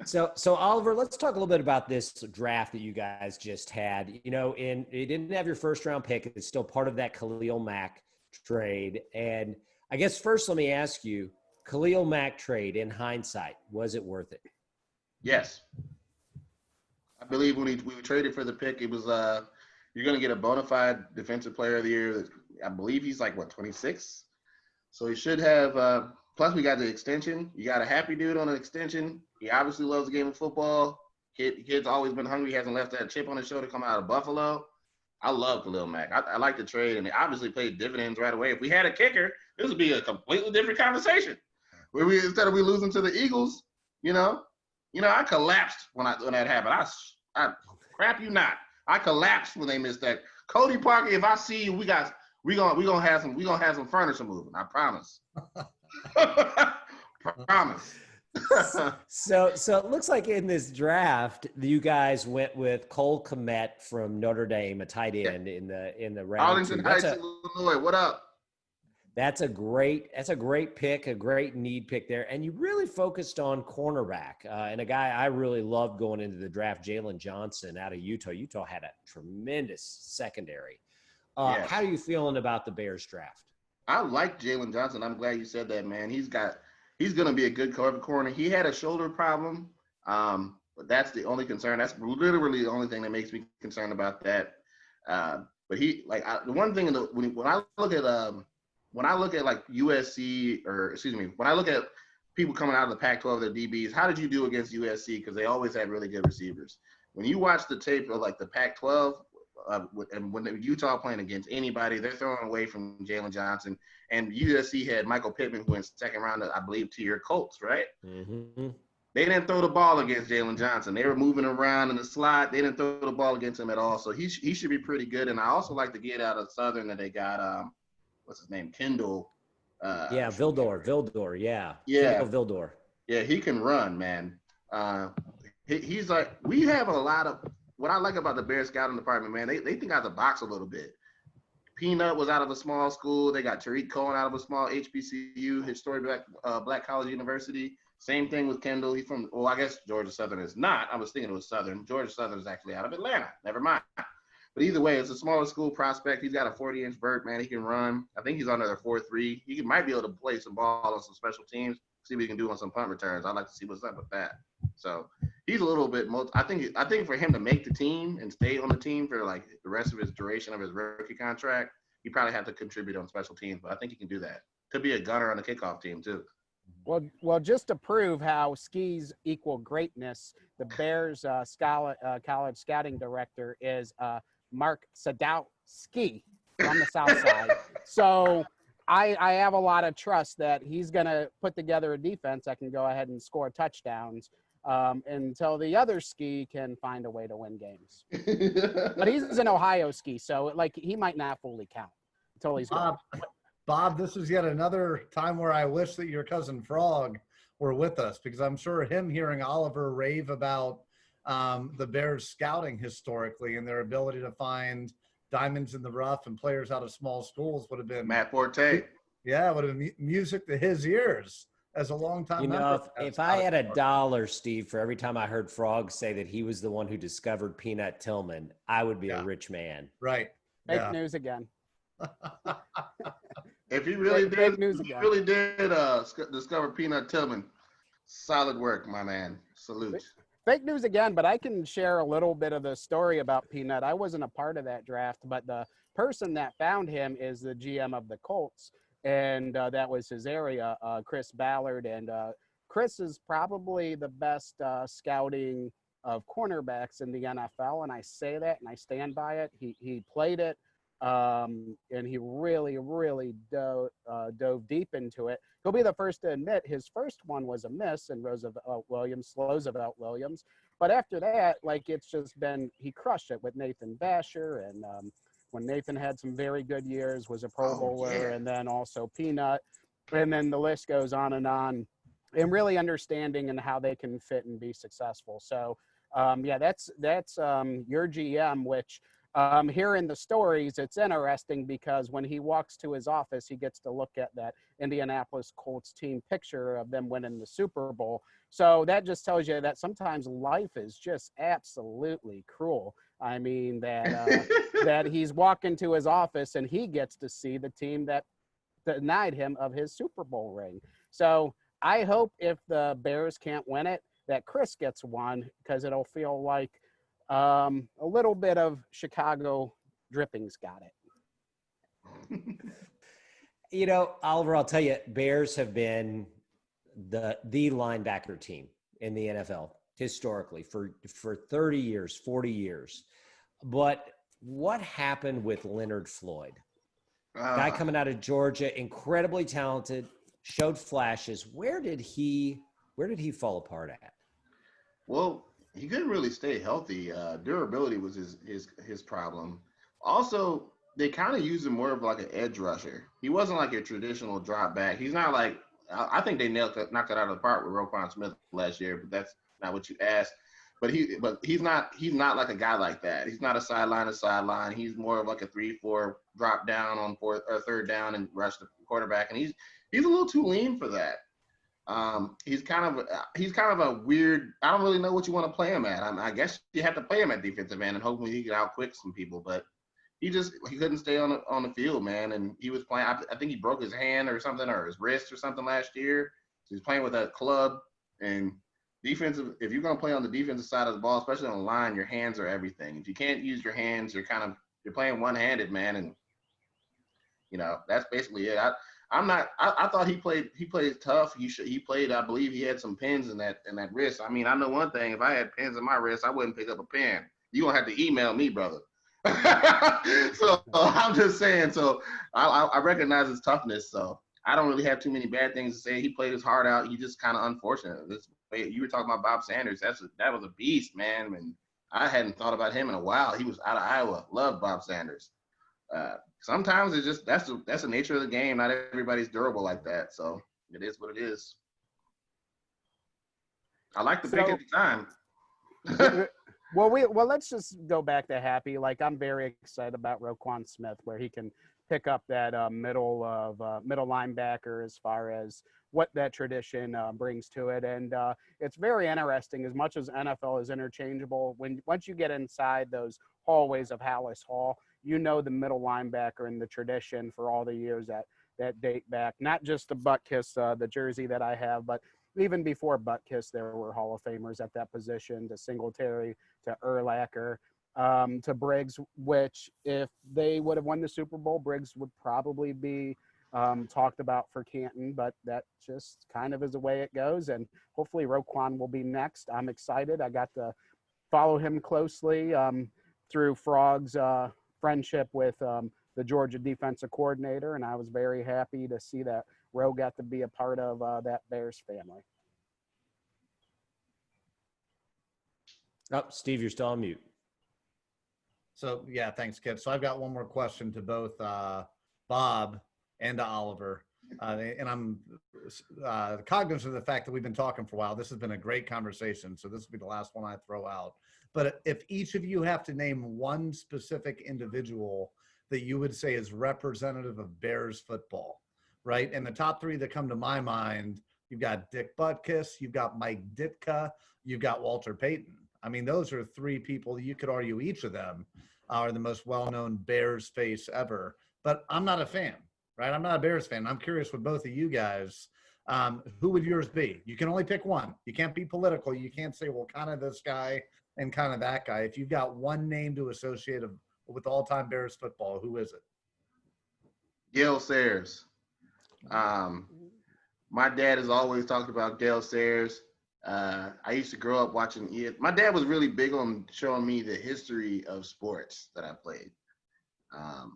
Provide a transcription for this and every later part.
So Oliver, let's talk a little bit about this draft that you guys just had. You know, you didn't have your first round pick. It's still part of that Khalil Mack trade. And I guess first, let me ask you, Khalil Mack trade in hindsight, was it worth it? Yes. I believe when we traded for the pick, it was you're going to get a bona fide defensive player of the year. I believe he's like, 26? So he should have plus we got the extension. You got a happy dude on an extension. He obviously loves the game of football. Kid's always been hungry. He hasn't left that chip on his shoulder coming out of Buffalo. I love Khalil Mack. I like the trade, and it obviously paid dividends right away. If we had a kicker, this would be a completely different conversation. Where instead of losing to the Eagles, I collapsed when that happened. I crap you not. I collapsed when they missed that. Cody Parker, if I see you, we gonna have some furniture moving. I promise. Promise. So it looks like in this draft, you guys went with Cole Kmet from Notre Dame, a tight end in the round. Arlington Heights, Illinois. What up? That's a great pick, a great need pick there. And you really focused on cornerback. And a guy I really loved going into the draft, Jalen Johnson out of Utah. Utah had a tremendous secondary. Yes. How are you feeling about the Bears draft? I like Jalen Johnson. I'm glad you said that, man. He's going to be a good corner. He had a shoulder problem, but that's the only concern. That's literally the only thing that makes me concerned about that. But the one thing when I look at like USC when I look at people coming out of the Pac-12, their DBs, how did you do against USC? Because they always had really good receivers. When you watch the tape of like the Pac-12, and when Utah playing against anybody, they're throwing away from Jalen Johnson. And USC had Michael Pittman, who went second round, I believe, to your Colts, right? Mm-hmm. They didn't throw the ball against Jalen Johnson. They were moving around in the slot. They didn't throw the ball against him at all. So he should be pretty good. And I also like to get out of Southern that they got what's his name? Kendall. Vildor. Yeah. Kendall Vildor. Yeah, he can run, man. He's like, we have a lot of, what I like about the Bears scouting department, man, they think out the box a little bit. Peanut was out of a small school. They got Tariq Cohen out of a small HBCU, historic Black College University. Same thing with Kendall. He's from, I guess Georgia Southern is not. I was thinking it was Southern. Georgia Southern is actually out of Atlanta. Never mind. But either way, it's a smaller school prospect. He's got a 40-inch vert, man. He can run. I think he's under their 4.3. He might be able to play some ball on some special teams, see what he can do on some punt returns. I'd like to see what's up with that. So he's a little bit I think for him to make the team and stay on the team for like the rest of his duration of his rookie contract, he probably have to contribute on special teams. But I think he can do that. Could be a gunner on the kickoff team too. Well, just to prove how skis equal greatness, the Bears college scouting director is Mark Sadowski from the South Side. So I have a lot of trust that he's going to put together a defense that can go ahead and score touchdowns until the other ski can find a way to win games. But he's an Ohio ski, so he might not fully count until he's gone. Bob, this is yet another time where I wish that your cousin Frog were with us, because I'm sure him hearing Oliver rave about the Bears scouting historically and their ability to find diamonds in the rough and players out of small schools would have been Matt Forte. Yeah, would have been music to his ears as a long-time member. If I had $1, Steve, for every time I heard Frog say that he was the one who discovered Peanut Tillman, I would be a rich man. Right. Fake news again. If he really did discover Peanut Tillman, solid work, my man. Salute. Fake news again, but I can share a little bit of the story about Peanut. I wasn't a part of that draft, but the person that found him is the GM of the Colts, and that was his area, Chris Ballard. And Chris is probably the best scouting of cornerbacks in the NFL, and I say that, and I stand by it. He played it. And he really, really dove deep into it. He'll be the first to admit his first one was a miss in Roosevelt Williams. But after that, it's just been, he crushed it with Nathan Basher. And when Nathan had some very good years, was a Pro Bowler, and then also Peanut. And then the list goes on, and really understanding and how they can fit and be successful. So, that's your GM, which hearing the stories, it's interesting because when he walks to his office, he gets to look at that Indianapolis Colts team picture of them winning the Super Bowl. So that just tells you that sometimes life is just absolutely cruel. I mean, that he's walking to his office and he gets to see the team that denied him of his Super Bowl ring. So I hope if the Bears can't win it, that Chris gets one, because it'll feel like a little bit of Chicago drippings got it. You know, Oliver, I'll tell you, Bears have been the linebacker team in the NFL historically for 30 years, 40 years. But what happened with Leonard Floyd? Guy coming out of Georgia, incredibly talented, showed flashes. Where did he fall apart at? Well, he couldn't really stay healthy. Durability was his problem. Also, they kind of used him more of like an edge rusher. He wasn't like a traditional drop back. He's not like, I think they knocked it out of the park with Roquan Smith last year, but that's not what you asked. But he's not like a guy like that. He's not a sideline to sideline. He's more of like a 3-4 drop down on fourth or third down and rush the quarterback. And he's a little too lean for that. He's kind of a weird. I don't really know what you want to play him at. I guess you have to play him at defensive end and hopefully he can outquick some people. But he couldn't stay on the field, man. And he was playing. I think he broke his hand or something, or his wrist or something last year. So he's playing with a club. And defensive. If you're gonna play on the defensive side of the ball, especially on the line, your hands are everything. If you can't use your hands, you're playing one-handed, man. And that's basically it. I thought he played tough. He played. I believe he had some pins in that wrist. I mean, I know one thing. If I had pins in my wrist, I wouldn't pick up a pen. You gonna have to email me, brother. So I'm just saying. So I recognize his toughness. So I don't really have too many bad things to say. He played his heart out. He just kind of unfortunate. You were talking about Bob Sanders. That was a beast, man. And I hadn't thought about him in a while. He was out of Iowa. Loved Bob Sanders. Sometimes it's just that's the nature of the game. Not everybody's durable like that, so it is what it is. I like the pick at the time. Well, let's just go back to Happy. Like, I'm very excited about Roquan Smith, where he can pick up that middle linebacker as far as what that tradition brings to it, and it's very interesting. As much as NFL is interchangeable, once you get inside those hallways of Hallis Hall, the middle linebacker and the tradition for all the years that date back, not just the Butkus, the jersey that I have, but even before Butkus, there were Hall of Famers at that position, to Singletary, to Urlacher, to Briggs, which if they would have won the Super Bowl, Briggs would probably be talked about for Canton, but that just kind of is the way it goes. And hopefully Roquan will be next. I'm excited. I got to follow him closely through Frog's friendship with the Georgia defensive coordinator, and I was very happy to see that Roe got to be a part of that Bears family. Oh, Steve, you're still on mute. So, yeah, thanks, Kip. So I've got one more question to both Bob and to Oliver. And I'm cognizant of the fact that we've been talking for a while. This has been a great conversation, so this will be the last one I throw out. But if each of you have to name one specific individual that you would say is representative of Bears football, right? And the top three that come to my mind, you've got Dick Butkus, you've got Mike Ditka, you've got Walter Payton. I mean, those are three people you could argue each of them are the most well-known Bears face ever. But I'm not a fan, right? I'm not a Bears fan. I'm curious with both of you guys, who would yours be? You can only pick one. You can't be political. You can't say, well, kind of this guy and kind of that guy. If you've got one name to associate with all-time Bears football, who is it? Gale Sayers. My dad has always talked about Gale Sayers. I used to grow up watching it. My dad was really big on showing me the history of sports that I played.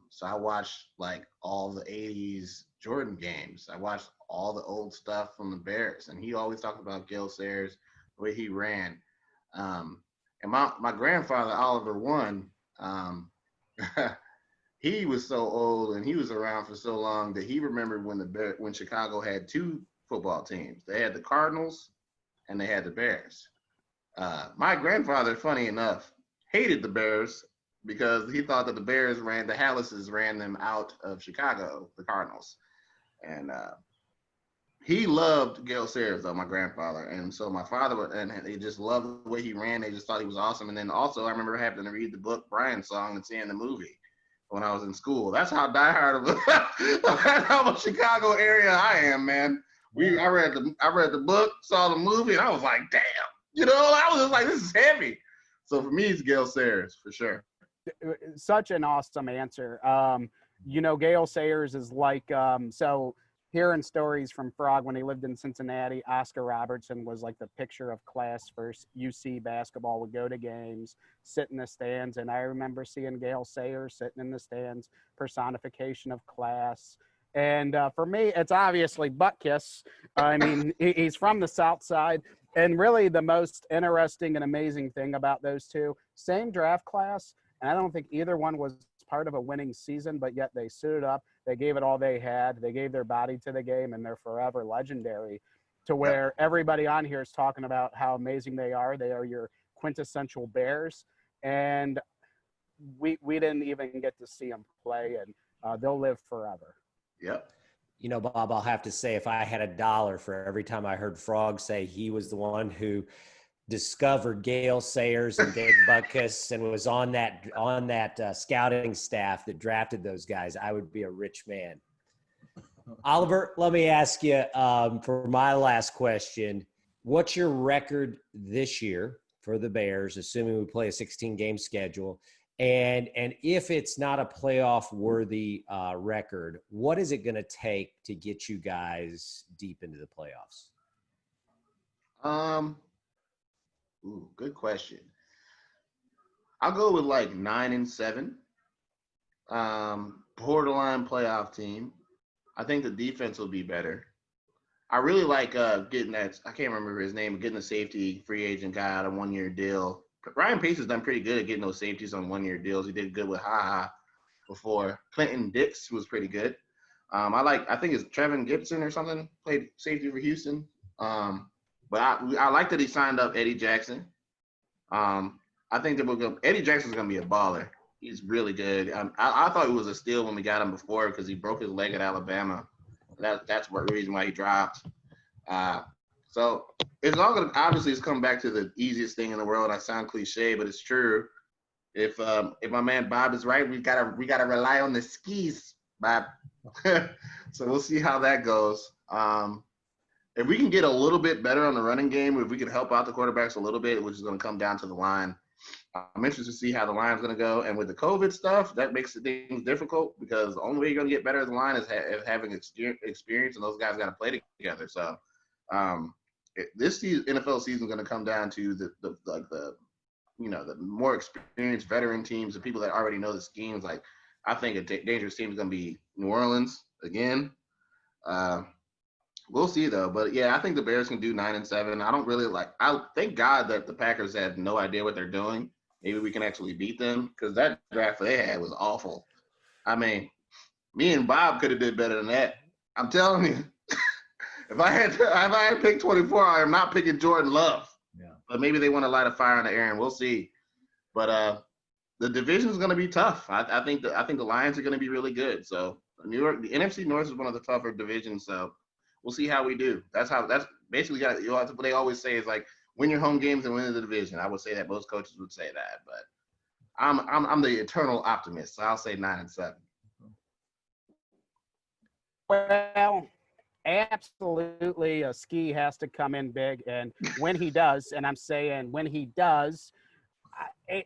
So I watched like all the 80s Jordan games. I watched all the old stuff from the Bears, and he always talked about Gale Sayers, the way he ran. And my grandfather, Oliver One, he was so old and he was around for so long that he remembered when Chicago had two football teams. They had the Cardinals and they had the Bears. My grandfather, funny enough, hated the Bears because he thought that the Hallises ran them out of Chicago, the Cardinals. And he loved Gale Sayers, though, my grandfather. And so my father, and they just loved the way he ran. They just thought he was awesome. And then also I remember having to read the book Brian's Song and seeing the movie when I was in school. That's how diehard of a Chicago area I am, man. I read the book, saw the movie, and I was like, damn. I was just like, this is heavy. So for me, it's Gale Sayers for sure. Such an awesome answer. Gale Sayers is like, so hearing stories from Frog when he lived in Cincinnati, Oscar Robertson was like the picture of class for UC basketball, would go to games, sit in the stands. And I remember seeing Gale Sayers sitting in the stands, personification of class. And for me, it's obviously butt kiss. I mean, he's from the South Side. And really the most interesting and amazing thing about those two, same draft class. And I don't think either one was part of a winning season, but yet they suited up. They gave it all they had. They gave their body to the game, and they're forever legendary, to where everybody on here is talking about how amazing they are. They are your quintessential Bears. And we didn't even get to see them play, and they'll live forever. Yep. Bob, I'll have to say, if I had $1 for every time I heard Frog say he was the one who discovered Gale Sayers and Dave Butkus and was on that scouting staff that drafted those guys, I would be a rich man. Oliver, let me ask you for my last question, what's your record this year for the Bears, assuming we play a 16-game schedule? And if it's not a playoff-worthy record, what is it going to take to get you guys deep into the playoffs? Good question. I'll go with like 9-7. Borderline playoff team. I think the defense will be better. I really like getting that. I can't remember his name. Getting the safety free agent guy out on a 1-year deal. Ryan Pace has done pretty good at getting those safeties on 1-year deals. He did good with before. Clinton Dix was pretty good. I think it's Trevin Gibson or something, played safety for Houston. But I like that he signed up Eddie Jackson. I think that Eddie Jackson's going to be a baller. He's really good. I thought it was a steal when we got him before because he broke his leg at Alabama. That's the reason why he dropped. So it's all going to – obviously it's coming back to the easiest thing in the world. I sound cliche, but it's true. If my man Bob is right, we gotta rely on the skis, Bob. So we'll see how that goes. If we can get a little bit better on the running game, if we can help out the quarterbacks a little bit, which is going to come down to the line, I'm interested to see how the line's going to go. And with the COVID stuff, that makes things difficult because the only way you're going to get better as a line is having experience, and those guys got to play together. So this NFL season is going to come down to the more experienced veteran teams, the people that already know the schemes. Like I think a dangerous team is going to be New Orleans again. We'll see though, but yeah, I think the Bears can do 9-7. I thank God that the Packers had no idea what they're doing. Maybe we can actually beat them because that draft they had was awful. I mean, me and Bob could have did better than that. I'm telling you, if I had picked 24, I am not picking Jordan Love. Yeah. But maybe they want to light a fire in the air, and we'll see. But the division is going to be tough. I think the Lions are going to be really good. So the NFC North is one of the tougher divisions. So we'll see how we do. That's basically what they always say is like win your home games and win the division. I would say that most coaches would say that, but I'm the eternal optimist. So I'll say 9-7. Well, absolutely, Ski has to come in big, and when he does, and I'm saying when he does,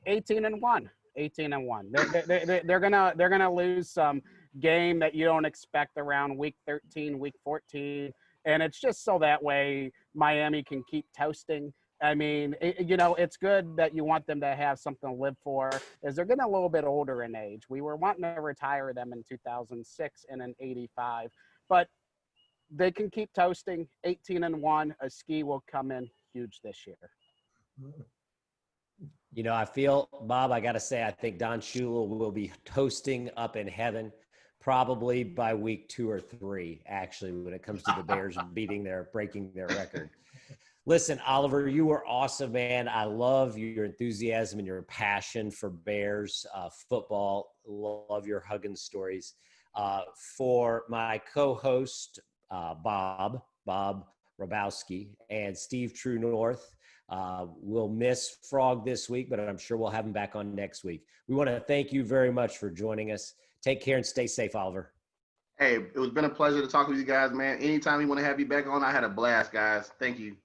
18-1. 18-1. They're gonna lose some game that you don't expect around week 13, week 14, and it's just so that way Miami can keep toasting. I mean, it's good that you want them to have something to live for, as they're getting a little bit older in age. We were wanting to retire them in 2006 and in 85, but they can keep toasting. 18-1. A Ski will come in huge this year. I feel, Bob, I got to say, I think Don Shula will be toasting up in heaven probably by week 2 or 3, actually, when it comes to the Bears breaking their record. Listen, Oliver, you were awesome, man. I love your enthusiasm and your passion for Bears football. Love your hugging stories. For my co-host, Bob Rabowski, and Steve True North, we'll miss Frog this week, but I'm sure we'll have him back on next week. We want to thank you very much for joining us. Take care and stay safe, Oliver. Hey, it was been a pleasure to talk with you guys, man. Anytime we want to have you back on, I had a blast, guys. Thank you.